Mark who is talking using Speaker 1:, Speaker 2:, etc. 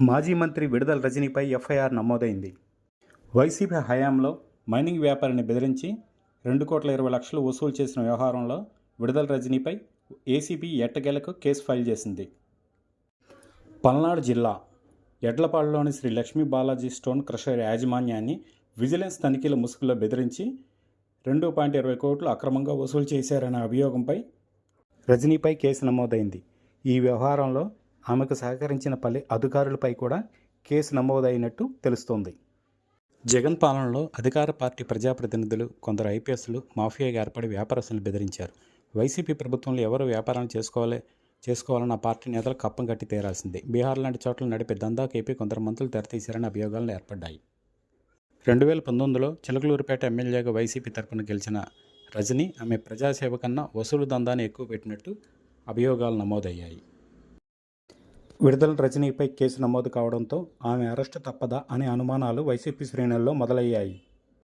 Speaker 1: మాజీ మంత్రి విడుదల రజనీపై ఎఫ్ఐఆర్ నమోదైంది. వైసీపీ హయాంలో మైనింగ్ వ్యాపారిని బెదిరించి 2,20,00,000 వసూలు చేసిన వ్యవహారంలో విడుదల రజనీపై ఏసీబీ ఎట్టకేలకు కేసు ఫైల్ చేసింది. పల్నాడు జిల్లా ఎడ్లపాడులోని శ్రీ లక్ష్మీ బాలాజీ స్టోన్ క్రషర్ యాజమాన్యాన్ని విజిలెన్స్ తనిఖీల ముసుగులో బెదిరించి 2.20 కోట్లు అక్రమంగా వసూలు చేశారనే అభియోగంపై రజనీపై కేసు నమోదైంది. ఈ వ్యవహారంలో ఆమెకు సహకరించిన పలు అధికారులపై కూడా కేసు నమోదైనట్టు తెలుస్తోంది. జగన్ పాలనలో అధికార పార్టీ ప్రజాప్రతినిధులు, కొందరు ఐపీఎస్లు మాఫియాగా ఏర్పడి వ్యాపారస్తులను బెదిరించారు. వైసీపీ ప్రభుత్వంలో ఎవరు వ్యాపారాలు చేసుకోవాలన్న పార్టీ నేతలు కప్పం కట్టి తీరాల్సిందే. బీహార్ లాంటి చోట్ల నడిపే దందాకేపీ కొందరు మంత్రులు తెరతీశారని అభియోగాలు ఏర్పడ్డాయి. 2019లో చిలకలూరుపేట ఎమ్మెల్యేగా వైసీపీ తరపున గెలిచిన రజనీ ఆమె ప్రజాసేవ కన్నా వసూలు దందాన్ని ఎక్కువ పెట్టినట్టు అభియోగాలు నమోదయ్యాయి. విడుదల రజనీపై కేసు నమోదు కావడంతో ఆమె అరెస్టు తప్పదా అనే అనుమానాలు వైసీపీ శ్రేణుల్లో మొదలయ్యాయి.